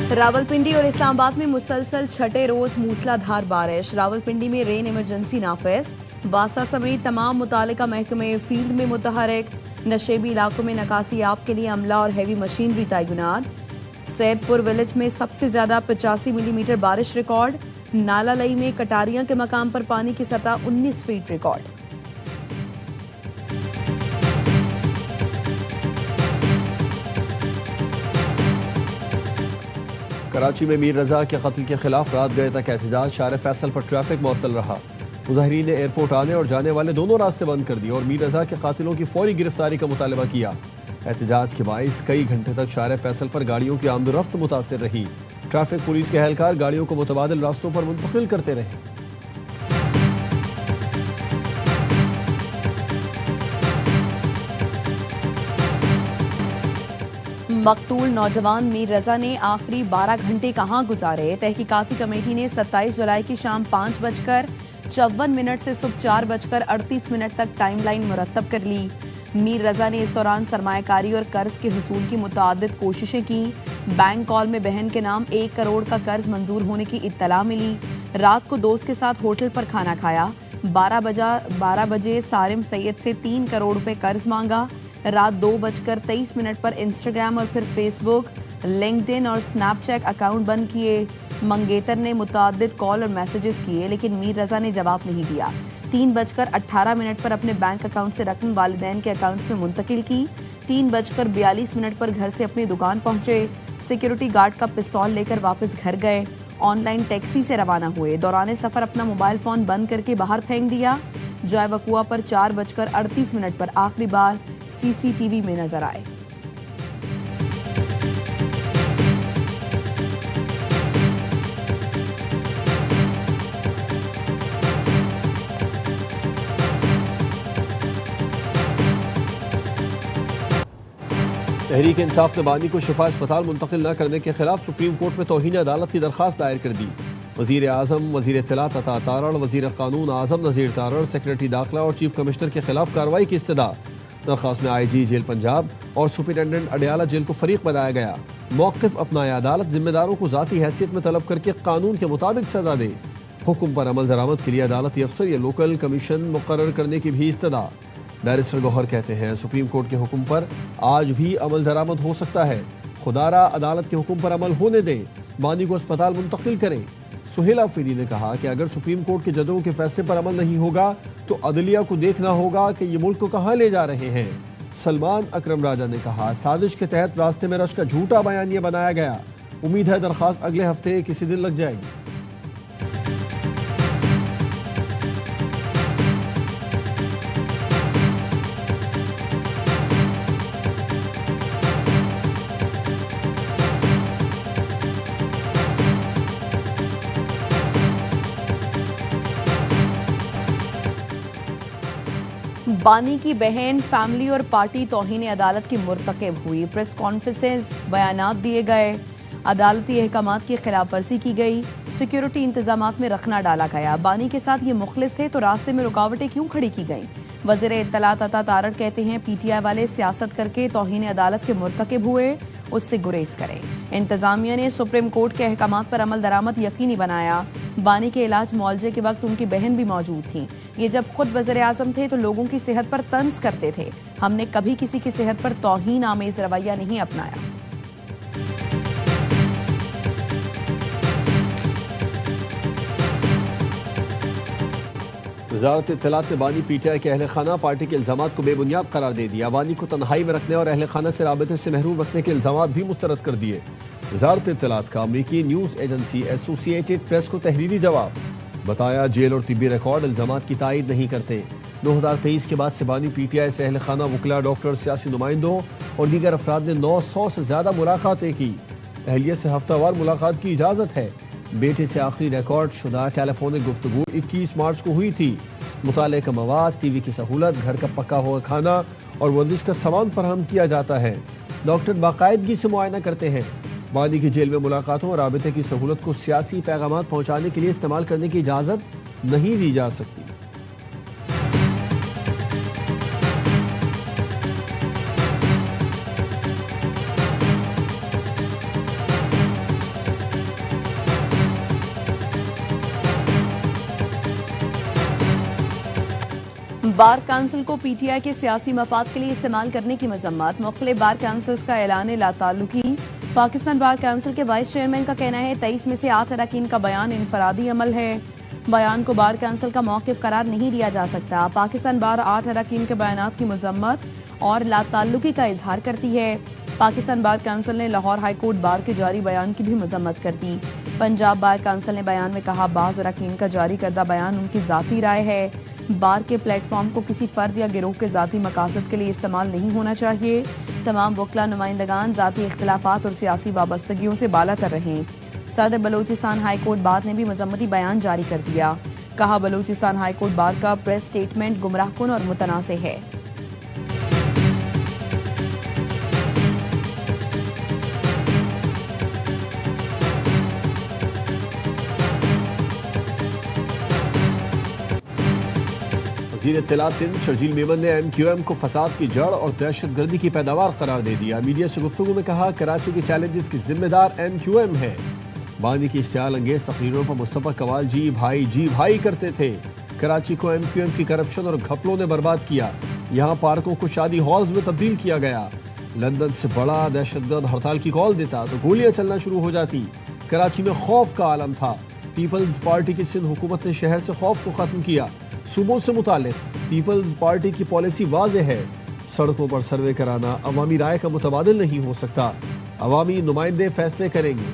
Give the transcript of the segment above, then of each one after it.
रावलपिंडी और इस्लामाबाद में मुसलसल छठे रोज मूसलाधार बारिश। रावलपिंडी में रेन इमरजेंसी नाफिज। वासा समेत तमाम मुतालिका महकमे फील्ड में मुतहरिक। नशेबी इलाकों में नकासी आप के लिए अमला और हैवी मशीनरी तैनात। सैदपुर विलेज में सबसे ज्यादा 85 मिलीमीटर बारिश रिकॉर्ड। नालालई में कटारियां के मकाम पर पानी की सतह 19 फीट रिकॉर्ड। कराची में मीर रजा के कत्ल के खिलाफ रात गए तक एहतजाज। शार फैसल पर ट्रैफिक मुअत्तल रहा। मुजाहिरीन ने एयरपोर्ट आने और जाने वाले दोनों रास्ते बंद कर दिए और मीर रजा के कातिलों की फौरी गिरफ्तारी का मुतालबा किया। एहतजाज के बाइस कई घंटे तक शार फैसल पर गाड़ियों की आमदोरफ्त मुतासिर रही। ट्रैफिक पुलिस के एहलकार गाड़ियों को मुतबादिल रास्तों पर मुंतकिल करते रहे। मकतूल नौजवान मीर रजा ने आखिरी 12 घंटे कहां गुजारे। तहकीकाती कमेटी ने 27 जुलाई की शाम 5:54 से सुबह 4:38 तक टाइमलाइन मुरतब कर ली। मीर रजा ने इस दौरान सरमायाकारी और कर्ज के हुसूल की मुतअद्दिद कोशिशें की। बैंक कॉल में बहन के नाम 1 करोड़ का कर्ज मंजूर होने की इत्तला मिली। रात को दोस्त के साथ होटल पर खाना खाया। 12 बजे सारिम सैयद से 3 करोड़ रुपए कर्ज मांगा। रात 2:23 पर इंस्टाग्राम और फिर फेसबुक, लिंक्डइन और स्नैपचैट अकाउंट बंद किए। मंगेतर ने मुतअद्दिद कॉल और मैसेजेस किए लेकिन मीर रजा ने जवाब नहीं दिया। 3:18 पर अपने बैंक अकाउंट से रकम वालिदैन के अकाउंट्स में मुंतकिल की। 3:42 पर घर से अपनी दुकान पहुंचे। सिक्योरिटी गार्ड का पिस्तौल लेकर वापस घर गए। ऑनलाइन टैक्सी से रवाना हुए। दौरान सफर अपना मोबाइल फोन बंद करके बाहर फेंक दिया। जाय वकुआ पर 4:38 पर आखिरी बार सीसीटीवी में नजर आए। तहरीक इंसाफ ने बानी को शिफा अस्पताल मुंतकिल न करने के खिलाफ सुप्रीम कोर्ट में तौहीन अदालत की दरखास्त दायर कर दी। वजीर आजम, वजीर इत्तलात अता तारड़, वजीर कानून आजम नज़ीर तारड़, सेक्रेटरी दाखिला और चीफ कमिश्नर के खिलाफ कार्रवाई की इस्तदा। दरखास्त में IG जेल पंजाब और सुपरिटेंडेंट अडयाला जेल को फरीक बनाया गया। मौक़िफ़ अपनाया अदालत जिम्मेदारों को ज़ाती हैसियत में तलब करके कानून के मुताबिक सजा दे। हुक्म पर अमल दरामद के लिए अदालती अफसर या लोकल कमीशन मुकर्रर करने की भी इस्तदा। बैरिस्टर गौहर कहते हैं सुप्रीम कोर्ट के हुक्म पर आज भी अमल दरामद हो सकता है। खुदारा अदालत के हुक्म पर अमल होने दें, बानी को अस्पताल मुंतकिल करें। सुहेला फीरी ने कहा कि अगर सुप्रीम कोर्ट के जजों के फैसले पर अमल नहीं होगा तो अदलिया को देखना होगा कि ये मुल्क को कहाँ ले जा रहे हैं। सलमान अकरम राजा ने कहा साजिश के तहत रास्ते में रश का झूठा बयानिया बनाया गया। उम्मीद है दरखास्त अगले हफ्ते किसी दिन लग जाएगी। बानी की बहन, फैमिली और पार्टी तौहीन अदालत की मुर्तकिब हुई। प्रेस कॉन्फ्रेंसेस, बयानात दिए गए। अदालती अहकामात की खिलाफ वर्जी की गई। सिक्योरिटी इंतजामात में रखना डाला गया। बानी के साथ ये मुखलिस थे तो रास्ते में रुकावटें क्यों खड़ी की गई। वज़ीर इत्तलात अता तारड़ कहते हैं PTI वाले सियासत करके तौहीन अदालत के मुर्तकिब हुए, उससे गुरेज करें। इंतजामिया ने सुप्रीम कोर्ट के अहकामात पर अमल दरामद यकीनी बनाया। बानी के इलाज मुआवजे के वक्त उनकी बहन भी मौजूद थी। ये जब खुद वज़ीर आज़म थे तो लोगों की सेहत पर तंज करते थे। हमने कभी किसी की सेहत पर तौहीन आमेज रवैया नहीं अपनाया। वज़ारत इत्तलात ने बानी PTI के अहल खाना पार्टी के इल्ज़ामात को बेबुनियाद करार दे दिया। बानी को तन्हाई में रखने और अहल खाना से राबते से महरूम रखने के इल्ज़ामात भी मुस्तरद कर दिए। वज़ारत इत्तलात का अमरीकी न्यूज़ एजेंसी एसोसिएटेड प्रेस को तहरीरी जवाब। बताया जेल और तिब्बी रिकॉर्ड इल्ज़ामात की तायद नहीं करते। 2023 के बाद से बानी PTI से अहल खाना, वकला, डॉक्टर, सियासी नुमाइंदों और दीगर अफराद ने 900 से ज़्यादा मुलाकातें की। अहलियत से हफ्तावार मुलाकात की इजाज़त है। बेटे से आखिरी रिकॉर्ड शुदा टेलीफोनिक गुफ्तगू 21 मार्च को हुई थी। मुताले का मवाद, TV की सहूलत, घर का पका हुआ खाना और वर्जिश का सामान फराहम किया जाता है। डॉक्टर बाकायदगी से मुआयना करते हैं। बानी की जेल में मुलाकातों और राबते की सहूलत को सियासी पैगाम पहुँचाने के लिए इस्तेमाल करने की इजाज़त नहीं दी जा सकती। बार काउंसिल को पीटीआई के सियासी मफाद के लिए इस्तेमाल करने की मजम्मत। मुख्तलिफ बार काउंसिल्स का ऐलान लाताल्लुकी। पाकिस्तान बार काउंसिल के वाइस चेयरमैन का कहना है 23 में से 8 अरकान का बयान इनफरादी अमल है। बयान को बार काउंसिल का मौक़िफ़ करार नहीं दिया जा सकता। पाकिस्तान बार 8 अरकान के बयानात की मजम्मत और लाताल्लुकी का इजहार करती है। पाकिस्तान बार काउंसिल ने लाहौर हाई कोर्ट बार के जारी बयान की भी मजम्मत कर दी। पंजाब बार काउंसिल ने बयान में कहा, बाज़ अरकान का जारी करदा बयान उनकी ज़ाती राय है। बार के प्लेटफॉर्म को किसी फर्द या गिरोह के ज़ाती मकासद के लिए इस्तेमाल नहीं होना चाहिए। तमाम वकला नुमाइंदगान ज़ाती इख्तिलाफात और सियासी वाबस्तगियों से बालातर रहें। सदर बलूचिस्तान हाई कोर्ट बार ने भी मजम्मती बयान जारी कर दिया। कहा, बलूचिस्तान हाई कोर्ट बार का प्रेस स्टेटमेंट गुमराहकुन और मुतनाज़े है। वज़ीर इत्तलात सिंध शर्जील मेमन ने MQM को फसाद की जड़ और दहशत गर्दी की पैदावार करार दे दिया। मीडिया से गुफ्तगू में कहा, कराची के चैलेंजेस की जिम्मेदार MQM है। बानी की इश्तियाल अंगेज तकरीरों पर मुस्तफा कमाल जी भाई करते थे। कराची को MQM की करप्शन और घपलों ने बर्बाद किया। यहाँ पार्कों को शादी हॉल्स में तब्दील किया गया। लंदन से बड़ा दहशतगर्द हड़ताल की कॉल देता तो गोलियां चलना शुरू हो जाती। कराची में खौफ का आलम था। पीपल्स पार्टी की सिंध हुकूमत ने शहर से खौफ को खत्म किया। सूबों से मुतालिक पीपल्स पार्टी की पॉलिसी वाज़ेह है। सड़कों पर सर्वे कराना अवामी राय का मुतबादिल नहीं हो सकता। अवामी नुमाइंदे फैसले करेंगे।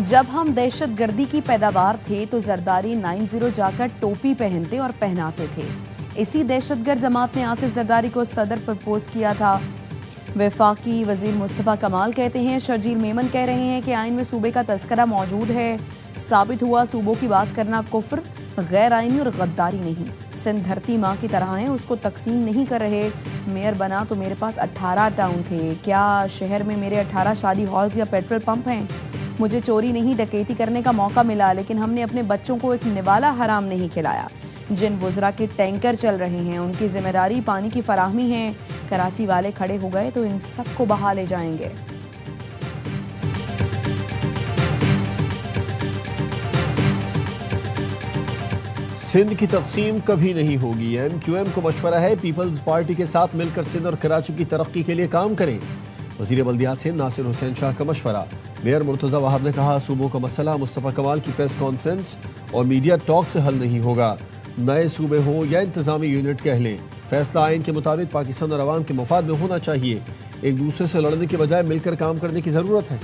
जब हम दहशत गर्दी की पैदावार थे तो जरदारी 90 जाकर टोपी पहनते और पहनाते थे। इसी दहशतगर्द जमात ने आसिफ जरदारी को सदर प्रपोज किया था। वफाकी वजीर मुस्तफा कमाल कहते हैं, शर्जील मेमन कह रहे हैं कि आइन में सूबे का तस्करा मौजूद है। साबित हुआ सूबों की बात करना कुफ्र, गैर आइनी और गद्दारी नहीं। सिंध धरती माँ की तरह है, उसको तकसीम नहीं कर रहे। मेयर बना तो मेरे पास 18 टाउन थे। क्या शहर में मेरे 18 शादी हॉल्स या पेट्रोल पंप हैं? मुझे चोरी नहीं डकैती करने का मौका मिला, लेकिन हमने अपने बच्चों को एक निवाला हराम नहीं खिलाया। जिन वुज़रा के टैंकर चल रहे हैं उनकी जिम्मेदारी पानी की फराहमी है। कराची वाले खड़े हो गए तो इन सबको बहा ले जाएंगे। सिंध की तकसीम कभी नहीं होगी। MQM को मशवरा है पीपल्स पार्टी के साथ मिलकर सिंध और कराची की तरक्की के लिए काम करें। वज़ीर बल्दियात सिंध नासिर हुसैन शाह का मशवरा। मेयर मुर्तज़ा वहाब ने कहा, सूबों का मसला मुस्तफा कमाल की प्रेस कॉन्फ्रेंस और मीडिया टॉक से हल नहीं होगा। नए सूबे हो या इंतजामी यूनिट कह लें, फैसला आइन के मुताबिक पाकिस्तान और अवाम के मफाद में होना चाहिए। एक दूसरे से लड़ने के बजाय मिलकर काम करने की जरूरत है।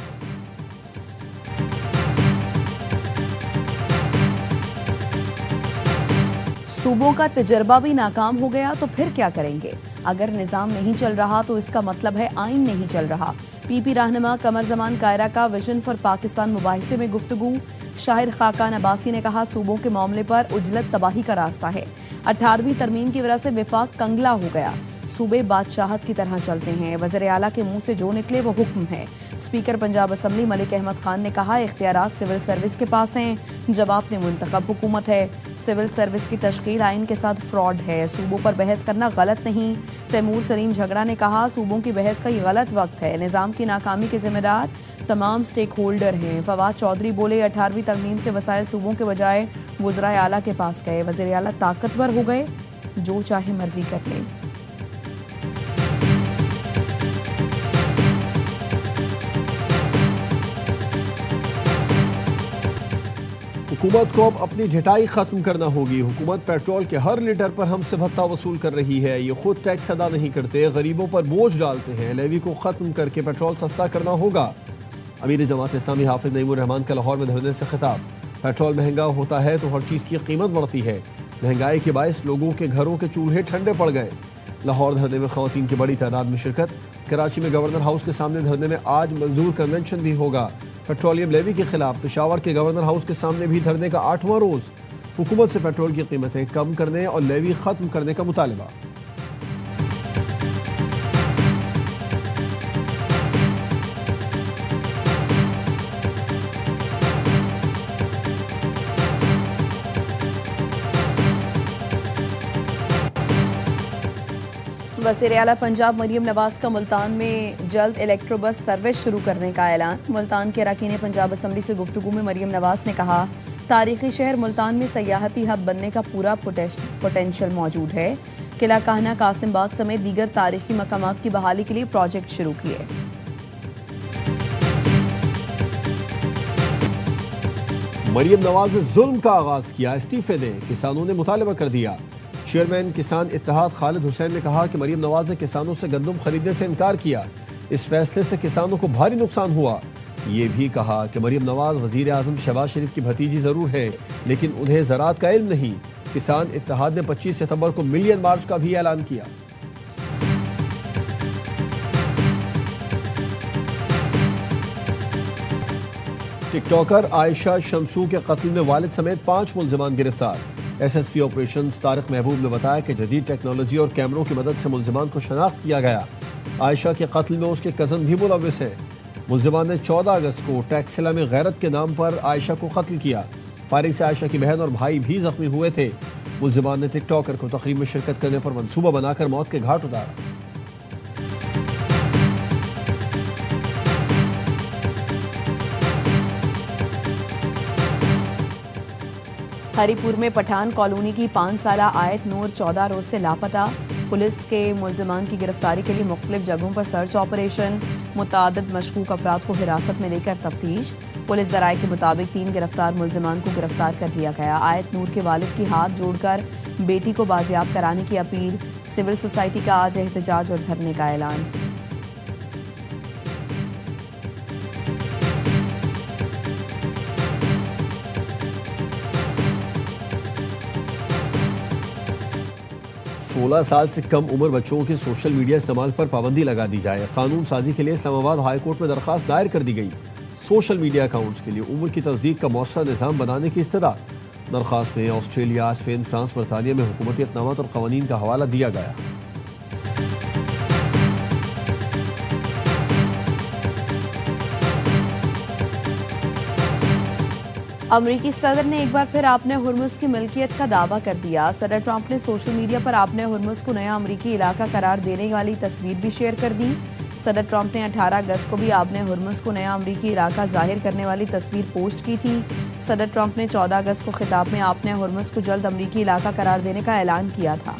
सूबों का तजर्बा भी नाकाम हो गया तो फिर क्या करेंगे? अगर निज़ाम नहीं चल रहा तो इसका मतलब है आइन नहीं चल रहा। PP रहनुमा कमर जमान कायरा का विजन फॉर पाकिस्तान मुबाहिसे में गुफ्तगू। शाहिर खाकान अब्बासी ने कहा, सूबों के मामले पर उजलत तबाही का रास्ता है। 18वीं तरमीम की वजह से विफाक कंगला हो गया। सूबे बादशाहत की तरह चलते हैं। वज़ीर आला के मुंह से जो निकले वो हुक्म है। स्पीकर पंजाब असम्बली मलिक अहमद खान ने कहा, इख्तियारात सिविल सर्विस के पास हैं। जवाब ने मुंतखब हुकूमत है। सिविल सर्विस की तश्कील आइन के साथ फ्रॉड है। सूबों पर बहस करना गलत नहीं। तैमूर सलीम झगड़ा ने कहा, सूबों की बहस का ये गलत वक्त है। निज़ाम की नाकामी के जिम्मेदार तमाम स्टेक होल्डर हैं। फवाद चौधरी बोले, 18वीं तरमीम से वसाइल सूबों के बजाय वज़राए आला के पास गए। वज़ीर आला ताकतवर हो गए, जो चाहे मर्जी कर लें। हुकूमत को अब अपनी झटाई खत्म करना होगी। हुकूमत पेट्रोल के हर लीटर पर हमसे भत्ता वसूल कर रही है। ये खुद टैक्स अदा नहीं करते, गरीबों पर बोझ डालते हैं। लेवी को खत्म करके पेट्रोल सस्ता करना होगा। अमीर जमात इस्लामी हाफिज नईमुर रहमान का लाहौर में धरने से खिताब। पेट्रोल महंगा होता है तो हर चीज़ की कीमत बढ़ती है। महंगाई के बायस लोगों के घरों के चूल्हे ठंडे पड़ गए। लाहौर धरने में खवातीन की बड़ी तादाद में शिरकत। कराची में गवर्नर हाउस के सामने धरने में आज मजदूर कन्वेंशन भी होगा। पेट्रोलियम लेवी के खिलाफ पेशावर के गवर्नर हाउस के सामने भी धरने का 8वां रोज। हुकूमत से पेट्रोल की कीमतें कम करने और लेवी खत्म करने का मुतालबा। वज़ीर आला पंजाब मरीम नवाज का मुल्तान में जल्द इलेक्ट्रो बस सर्विस शुरू करने का ऐलान। मुल्तान के अरकान पंजाब असम्बली से गुफ्तगू में मरीम नवाज ने कहा, तारीखी शहर मुल्तान में सयाहती हब बनने का पूरा पोटेंशियल मौजूद है। किला काहना, कासिम बाग समेत दीगर तारीखी मकामात की बहाली के लिए प्रोजेक्ट शुरू किए। मरीम नवाज ने जुल्म का आगाज किया, इस्तीफे दें, किसानों ने मुतालबा कर दिया। चेयरमैन किसान इत्तेहाद खालिद हुसैन ने कहा कि मरीम नवाज ने किसानों से गंदम खरीदने से इनकार किया, इस फैसले से किसानों को भारी नुकसान हुआ। ये भी कहा कि मरीम नवाज वजीर आजम शहबाज शरीफ की भतीजी जरूर है, लेकिन उन्हें ज़राअत का इल्म नहीं। किसान इत्तेहाद ने 25 सितंबर को मिलियन मार्च का भी ऐलान किया। टिकटॉकर आयशा शमसू के कत्ल में वालिद समेत 5 मुल्जिमान गिरफ्तार। SSP ऑपरेशंस तारिक महबूब ने बताया कि जदीद टेक्नोलॉजी और कैमरों की मदद से मुल्जिमान को शनाख्त किया गया। आयशा के कत्ल में उसके कज़न भी मुलविस हैं। मुल्जिमान ने 14 अगस्त को टैक्सिला में गैरत के नाम पर आयशा को कत्ल किया। फायरिंग से आयशा की बहन और भाई भी जख्मी हुए थे। मुल्जिमान ने टिकटॉकर को तकरीब में शिरकत करने पर मंसूबा बनाकर मौत के घाट उतारा। हरिपुर में पठान कॉलोनी की 5 साला आयत नूर 14 रोज से लापता। पुलिस के मुल्जिमान की गिरफ्तारी के लिए मुख्तलिफ जगहों पर सर्च ऑपरेशन, मुतादिद मशकूक अफराद को हिरासत में लेकर तफ्तीश। पुलिस ज़राए के मुताबिक 3 गिरफ्तार मुल्जिमान को गिरफ्तार कर लिया गया। आयत नूर के वालिद की हाथ जोड़कर बेटी को बाजियाब कराने की अपील। सिविल सोसाइटी का आज एहतजाज और धरने का ऐलान। सोलह साल से कम उम्र बच्चों के सोशल मीडिया इस्तेमाल पर पाबंदी लगा दी जाए। कानून साजी के लिए इस्लामाबाद हाई कोर्ट में दरखास्त दायर कर दी गई। सोशल मीडिया अकाउंट्स के लिए उम्र की तस्दीक का मौसर निज़ाम बनाने की इस्तदा। दरखास्त में ऑस्ट्रेलिया, स्पेन, फ्रांस, बरतानिया में हुकूमती इक़दाम और क़वानीन का हवाला दिया गया। अमरीकी सदर ने एक बार फिर आपने हुर्मुज़ की मिल्कियत का दावा कर दिया। सदर ट्रंप ने सोशल मीडिया पर आपने हुर्मुज़ को नया अमरीकी इलाका करार देने वाली तस्वीर भी शेयर कर दी। सदर ट्रंप ने 18 अगस्त को भी आपने हुर्मुज़ को नया अमरीकी इलाका जाहिर करने वाली तस्वीर पोस्ट की थी। सदर ट्रंप ने 14 अगस्त को खिताब में आपने हुर्मुज़ को जल्द अमरीकी इलाका करार देने का ऐलान किया था।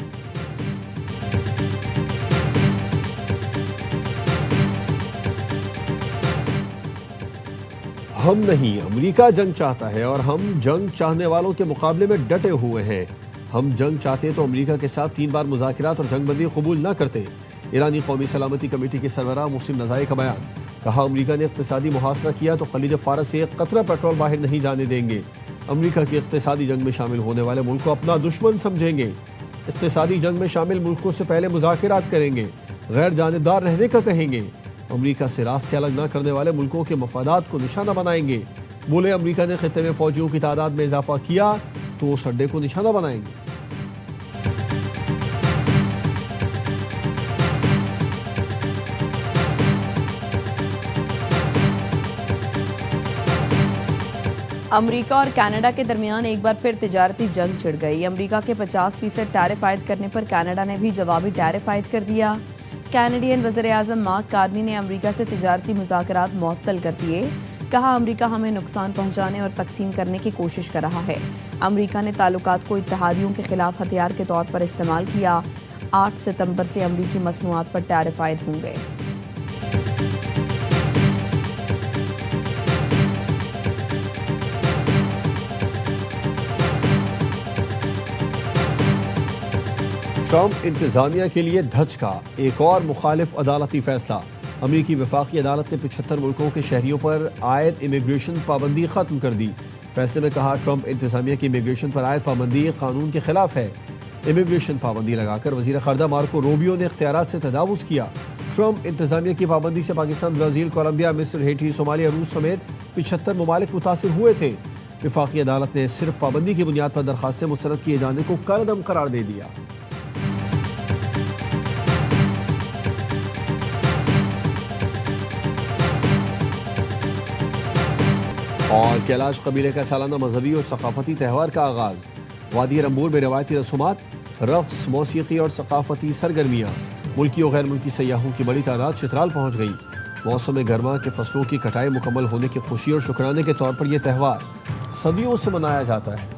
हम नहीं, अमेरिका जंग चाहता है और हम जंग चाहने वालों के मुकाबले में डटे हुए हैं। हम जंग चाहते तो अमेरिका के साथ 3 बार मुज़ाकिरात और जंगबंदी कबूल न करते। ईरानी कौमी सलामती कमेटी के सरबराह मुहसिन नज़ाई का बयान। कहा, अमेरिका ने इक़्तिसादी मुहासरा किया तो खलीज फारस से 1 कतरा पेट्रोल बाहर नहीं जाने देंगे। अमेरिका की इक़्तिसादी जंग में शामिल होने वाले मुल्क को अपना दुश्मन समझेंगे। इक़्तिसादी जंग में शामिल मुल्कों से पहले मुज़ाकिरात करेंगे, गैर जानिबदार रहने का कहेंगे। अमेरिका से रास्ते अलग न करने वाले मुल्कों के मफादात को निशाना बनाएंगे। बोले, अमेरिका ने खित्ते में फौजियों की तादाद में इजाफा किया तो उस अड्डे को निशाना बनाएंगे। अमेरिका और कनाडा के दरमियान एक बार फिर तिजारती जंग छिड़ गई। अमेरिका के 50% टैरिफ आयद करने पर कनाडा ने भी जवाबी टैरिफ आयद कर दिया। कैनेडियन वज़ीर-ए-आज़म मार्क कार्नी ने अमेरिका से तिजारती मुज़ाकरात मुअत्तल कर दिए। कहा, अमेरिका हमें नुकसान पहुंचाने और तकसीम करने की कोशिश कर रहा है। अमेरिका ने ताल्लुकात को इत्तेहादियों के खिलाफ हथियार के तौर पर इस्तेमाल किया। 8 सितंबर से अमेरिकी मसनूआत पर टैरिफ आयद होंगे। ट्रंप इंतजामिया के लिए धचका, एक और मुखालिफ अदालती फैसला। अमेरिकी वफाकी अदालत ने 75 मुल्कों के शहरियों पर आयद इमिग्रेशन पाबंदी खत्म कर दी। फैसले में कहा, ट्रंप इंतजामिया की इमिग्रेशन पर आयद पाबंदी कानून के खिलाफ है। इमिग्रेशन पाबंदी लगाकर वजीर खारजा मार्को रूबियो ने इख्तियारात से तजावुज़ किया। ट्रंप इंतजामिया की पाबंदी से पाकिस्तान, ब्राज़ील, कोलंबिया, मिस्र, हेटी, सोमालिया, रूस समेत 75 ममालिक मुतासिर हुए थे। वफाकी अदालत ने सिर्फ पाबंदी की बुनियाद पर दरखास्तें मुस्तरद किए जाने को कलअदम करार दे दिया। और कैलाश कबीले का सालाना मजहबी और सकाफती त्यौहार का आगाज। वादी रंबूर में रवायती रसूमात, रक्स, मौसीकी और सकाफती सरगर्मियाँ। मुल्की और गैर मुल्की सयाहों की बड़ी तादाद चित्राल पहुँच गई। मौसम गर्मा के फसलों की कटाई मुकम्मल होने की खुशी और शुक्राने के तौर पर यह त्यौहार सदियों से मनाया जाता है।